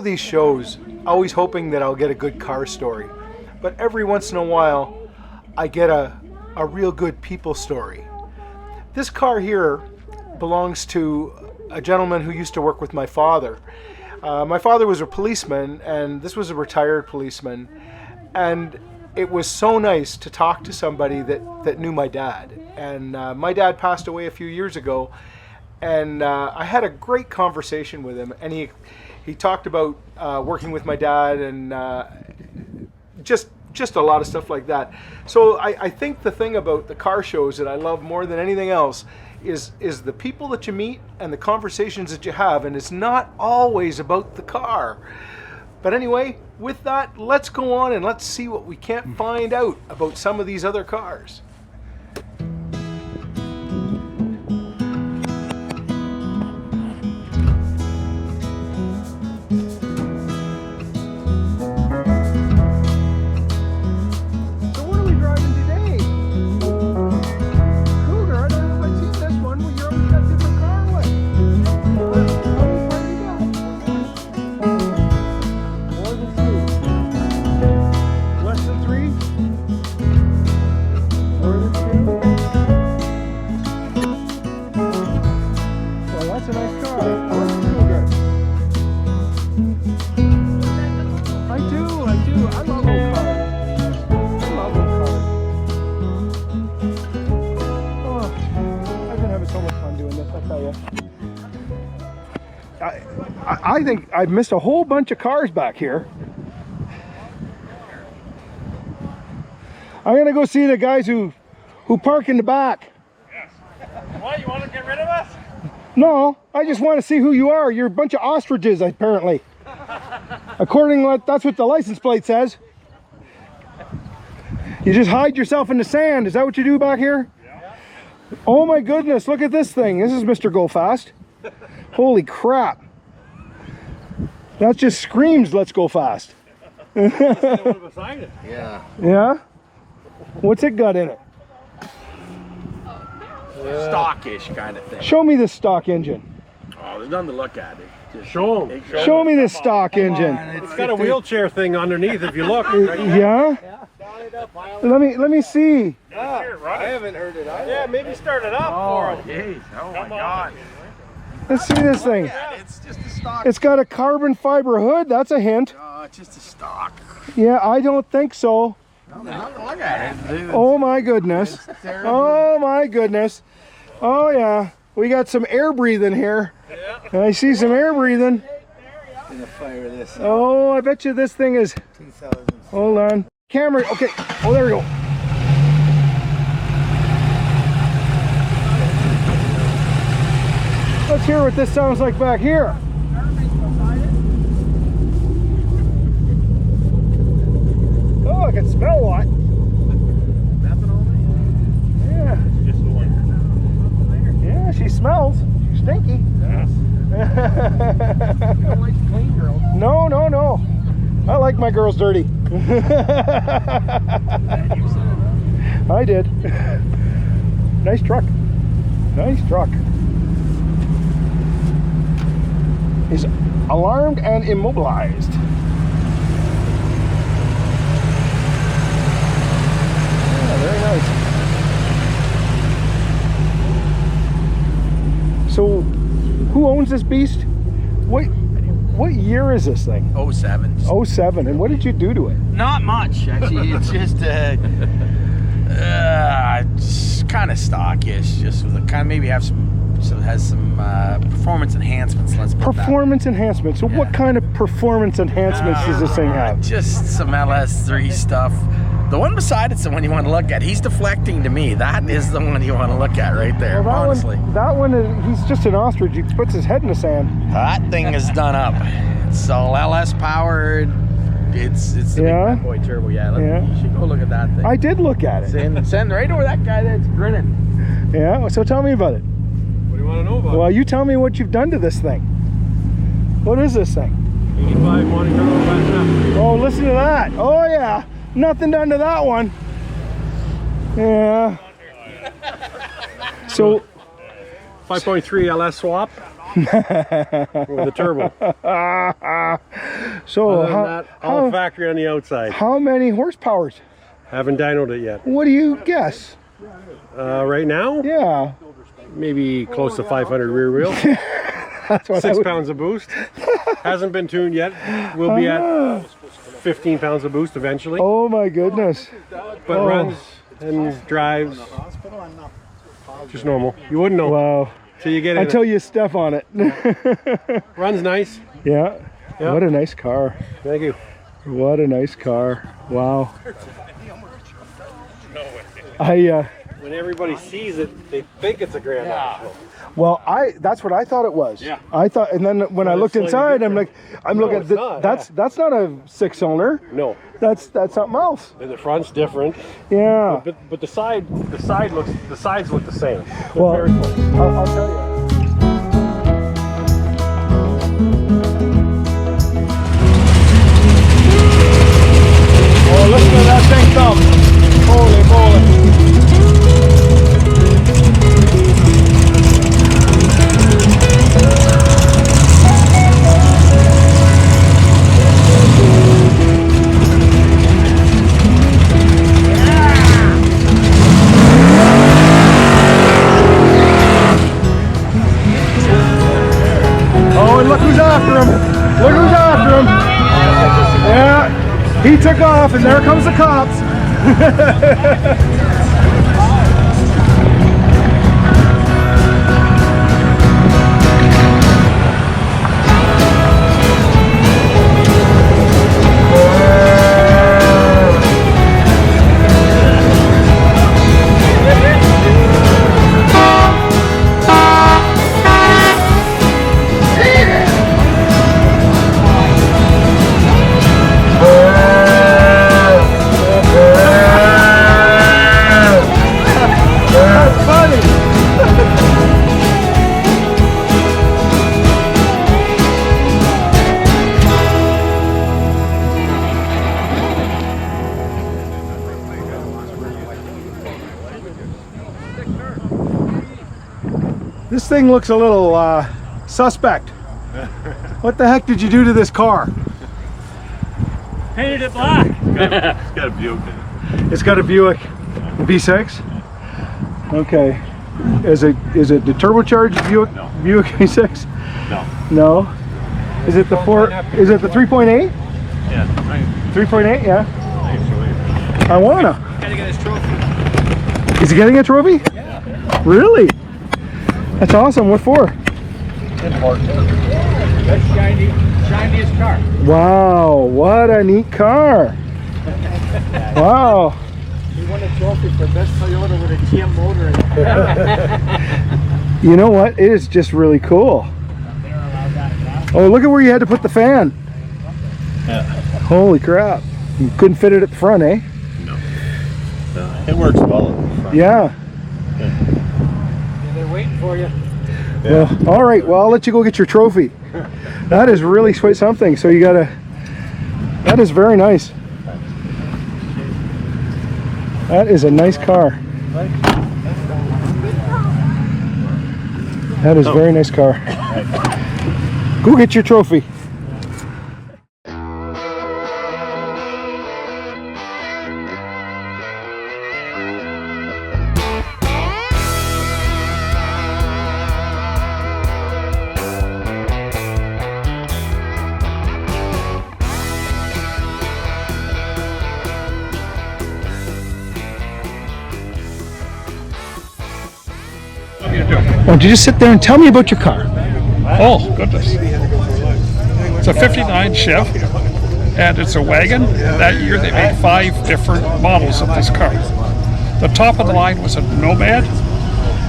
These shows, always hoping that I'll get a good car story, but every once in a while I get a real good people story. This car here belongs to a gentleman who used to work with my father. My father was a policeman, and this was a retired policeman, and it was so nice to talk to somebody that knew my dad. And my dad passed away a few years ago, and I had a great conversation with him, and he talked about working with my dad and just a lot of stuff like that. So I think the thing about the car shows that I love more than anything else is the people that you meet and the conversations that you have, and it's not always about the car. But anyway, with that, let's go on and let's see what we can't find out about some of these other cars. I think I've missed a whole bunch of cars back here. I'm gonna go see the guys who park in the back. Yes. What, you want to get rid of us? No, I just want to see who you are. You're a bunch of ostriches, apparently. According to that's what the license plate says. You just hide yourself in the sand. Is that what you do back here? Yeah. Oh my goodness, look at this thing. This is Mr. Go Fast. Holy crap. That just screams, let's go fast. Yeah. Yeah? What's it got in it? Stockish kind of thing. Show me this stock engine. Oh, there's nothing to look at. Just show them. Show me this stock engine. It's got a wheelchair thing underneath if you look. Yeah? Let me see. Yeah, I haven't heard it either. Yeah, maybe start it up for him. Jeez. Oh my God. Let's see this thing. It's just a stock. It's got a carbon fiber hood. That's a hint. Oh, it's just a stock. Yeah, I don't think so. No, there's nothing to look at it. Oh my goodness. Oh my goodness. Oh yeah. We got some air breathing here. Yeah. I see some air breathing. I'm gonna fire this. Oh, I bet you this thing is. 2000. Hold on. Camera. Okay. Oh, there we go. Let's hear what this sounds like back here. Oh, I can smell what? Yeah. Yeah, she smells. She's stinky. Yes. You don't like clean girls? No, no, no. I like my girls dirty. I did. Nice truck. Nice truck. Is alarmed and immobilized. Yeah, very nice. So, who owns this beast? What year is this thing? 07. 07. And what did you do to it? Not much, actually. It's just kind of stockish. Just with a kind of maybe have some. So it has some performance enhancements. Let's put performance enhancements. So what kind of performance enhancements does this thing have? Just some LS3 stuff. The one beside it's the one you want to look at. He's deflecting to me. That is the one you want to look at right there. Well, honestly, that one is, he's just an ostrich. He puts his head in the sand. That thing is done up. It's all LS powered. It's the big bad boy turbo. Yeah. You should go look at that thing. I did look at it. Send right over that guy that's grinning. Yeah. So tell me about it. What do you want to know about? Well, you tell me what you've done to this thing. What is this thing? 85 Monte Carlo fast. Oh, listen to that. Oh yeah. Nothing done to that one. Yeah. So 5.3 LS swap. with a turbo. So Other than that, all factory on the outside. how many horsepowers? Haven't dynoed it yet. What do you guess? Right now, Yeah. maybe close to 500 rear wheel. That's what 6 pounds of boost. Hasn't been tuned yet. We'll be at 15 pounds of boost eventually. Oh my goodness. But runs and drives just normal. You wouldn't know Wow. till you get in Until it. you step on it. Runs nice. Yeah. Yeah. What a nice car. Thank you. What a nice car. Wow. When everybody sees it, they think it's a Grand National. Well, that's what I thought it was. Yeah. I thought, and then when I looked it's inside, slightly I'm No, looking. it's not, That's not a 6-cylinder. No, That's something else. and the front's different. Yeah. But the sides look the same. They're Well, very close. I'll tell you. Oh, listen to that thing thump. Holy moly. Oh, and look who's after him. Look who's after him. Yeah, he took off and there comes the cops. That's funny. This thing looks a little suspect. What the heck did you do to this car? Painted it black. It's got a Buick in it. It's got a Buick V6. Okay. Is it the turbocharged Buick? No. Buick V6? No. No. Is it the 4? Is it the 3.8? Yeah. 3.8? Yeah. Actually. I wanna. Gotta get his trophy. Is he getting a trophy? Yeah. Really? That's awesome. What for? That's shiniest car. Wow. What a neat car. Wow. He won a trophy for best Toyota with a GM motor in it. You know what? It is just really cool. Oh, look at where you had to put the fan. Yeah. Holy crap. You couldn't fit it at the front, eh? It works well at the front. Yeah. They're waiting for you. Well, all right. Well, I'll let you go get your trophy. That is really quite something. So you gotta. That is very nice. That is a nice car. That is a very nice car. Go get your trophy. Why don't you just sit there and tell me about your car? Oh, goodness. It's a 59 Chev, and it's a wagon. That year they made 5 different models of this car. The top of the line was a Nomad.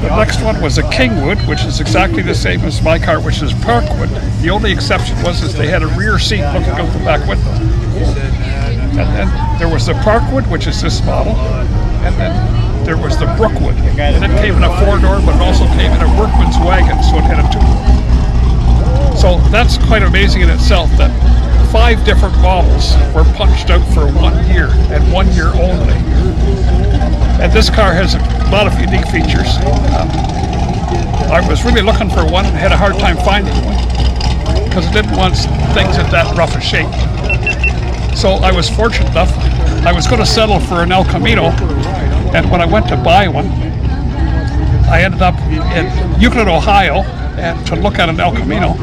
The next one was a Kingwood, which is exactly the same as my car, which is Parkwood. The only exception was they had a rear seat looking out the back window. And then there was the Parkwood, which is this model, and then there was the Brookwood, and it came in a 4-door, but it also came in a workman's wagon, so it had a 2-door. So that's quite amazing in itself that 5 different models were punched out for 1 year, and 1 year only. And this car has a lot of unique features. I was really looking for one and had a hard time finding one because I didn't want things in that rough a shape. So I was fortunate enough, I was going to settle for an El Camino, and when I went to buy one, I ended up in Euclid, Ohio, and to look at an El Camino.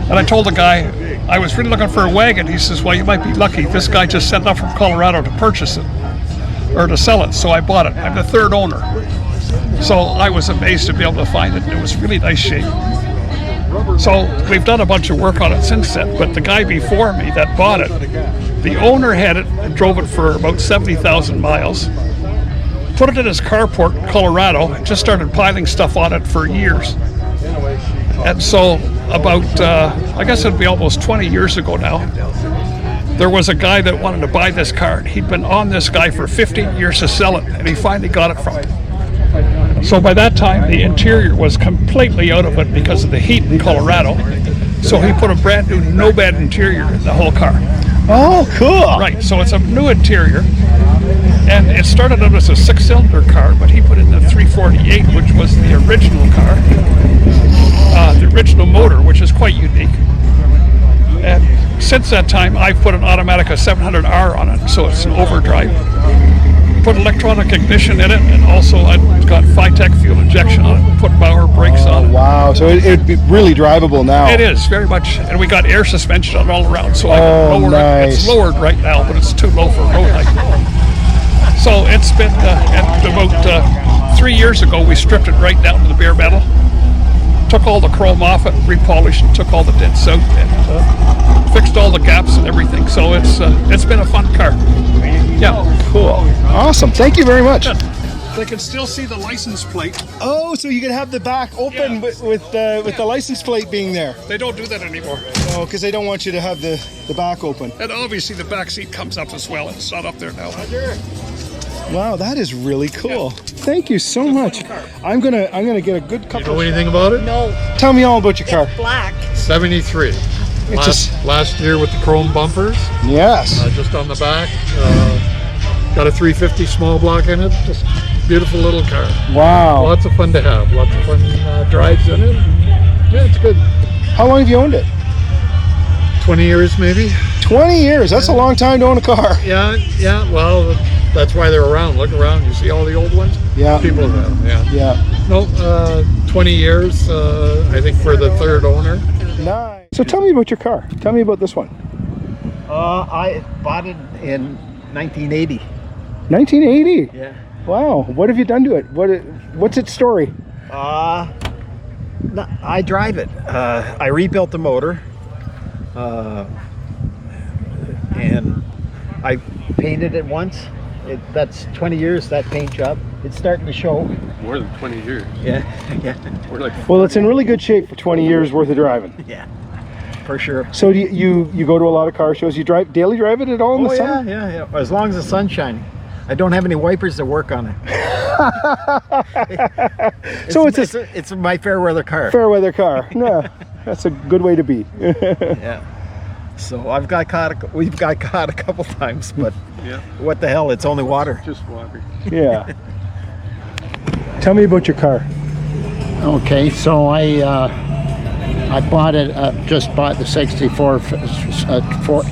And I told the guy, I was really looking for a wagon. He says, well, you might be lucky. This guy just sent up from Colorado to purchase it, or to sell it, so I bought it. I'm the third owner. So I was amazed to be able to find it. It was really nice shape. So we've done a bunch of work on it since then, but the guy before me that bought it, the owner had it and drove it for about 70,000 miles, put it in his carport in Colorado, and just started piling stuff on it for years. And so about, I guess it'd be almost 20 years ago now, there was a guy that wanted to buy this car. He'd been on this guy for 15 years to sell it, and he finally got it from him. So by that time, the interior was completely out of it because of the heat in Colorado. So he put a brand new no-bed interior in the whole car. Oh, cool. Right, so it's a new interior. And it started out as a 6-cylinder car, but he put in the 348, which was the original car. The original motor, which is quite unique. And since that time, I've put an Automatica 700R on it, so it's an overdrive. Put electronic ignition in it, and also I've got Phytech fuel injection on it, put Bauer brakes on it. Wow, so it'd be really drivable now. It is, very much. And we got air suspension on it all around, so I can lower it. It's lowered right now, but it's too low for road height. So it's been, and about 3 years ago, we stripped it right down to the bare metal. Took all the chrome off it, repolished, and took all the dents out, and fixed all the gaps and everything. So it's been a fun car. Yeah. Cool. Awesome. Thank you very much. They can still see the license plate. Oh, so you could have the back open with the license plate being there. They don't do that anymore. Oh, because they don't want you to have the back open. And obviously the back seat comes up as well. It's not up there now. Wow, that is really cool. Thank you so much. I'm gonna get a good couple. You know anything about it? No, Tell me all about your car. black. 73. It's Last year with the chrome bumpers, Yes. just on the back. Got a 350 small block in it. Just beautiful little car. Wow. Lots of fun to have. Lots of fun drives in it. Yeah, it's good. How long have you owned it? 20 years maybe. 20 years. That's a long time to own a car. Yeah. Well, that's why they're around. Look around. You see all the old ones? Yeah. People have them. Yeah. Yeah. No, 20 years. I think for the third owner. Nice. So tell me about your car. Tell me about this one. I bought it in 1980. 1980. Yeah. Wow. What have you done to it? What's its story? I drive it. I rebuilt the motor. And I painted it once. That's 20 years, that paint job. It's starting to show. More than 20 years. Yeah. We're like, Well, it's in really good shape for 20 years worth of driving. Yeah, for sure. So do you go to a lot of car shows? You daily drive it at all in the summer? Yeah. As long as the sun's shining. I don't have any wipers to work on it. So it's my fair weather car. fair weather car. No, that's a good way to be. Yeah. So we've got caught a couple times, but yeah, what the hell? It's only water. just water. Yeah. Tell me about your car. Okay, so I bought it. Just bought the '64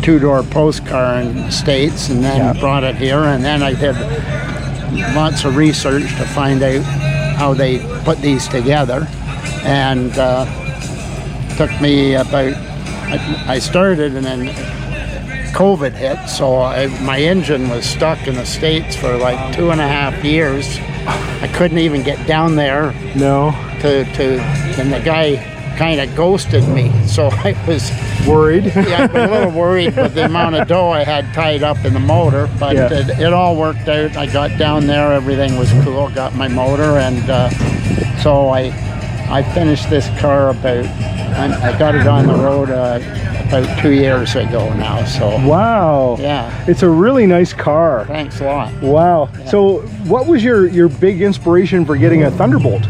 two-door post car in the States, and then brought it here. And then I did lots of research to find out how they put these together, and took me about. I started, and then COVID hit, so my engine was stuck in the States for like 2.5 years. I couldn't even get down there. No. And the guy kind of ghosted me, so I was Worried? yeah, I was a little worried with the amount of dough I had tied up in the motor, but it all worked out. I got down there, everything was cool, got my motor, and so I finished this car I got it on the road about 2 years ago now, so. Wow. Yeah. It's a really nice car. Thanks a lot. Wow. Yeah. So what was your big inspiration for getting a Thunderbolt?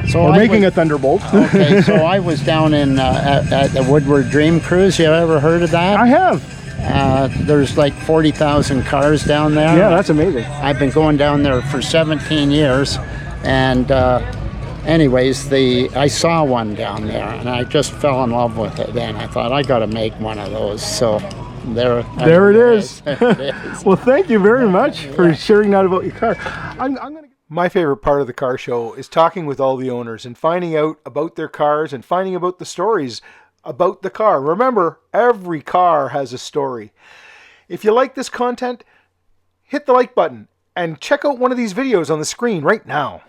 So making a Thunderbolt? Okay, so I was down in at the Woodward Dream Cruise. You ever heard of that? I have. There's like 40,000 cars down there. Yeah, that's amazing. I've been going down there for 17 years, and anyways, I saw one down there, and I just fell in love with it. Then I thought I got to make one of those. So there There it is. It is. Well, thank you very much for sharing that about your car. I'm gonna. My favorite part of the car show is talking with all the owners and finding out about their cars and finding about the stories about the car. Remember, every car has a story. If you like this content, hit the like button and check out one of these videos on the screen right now.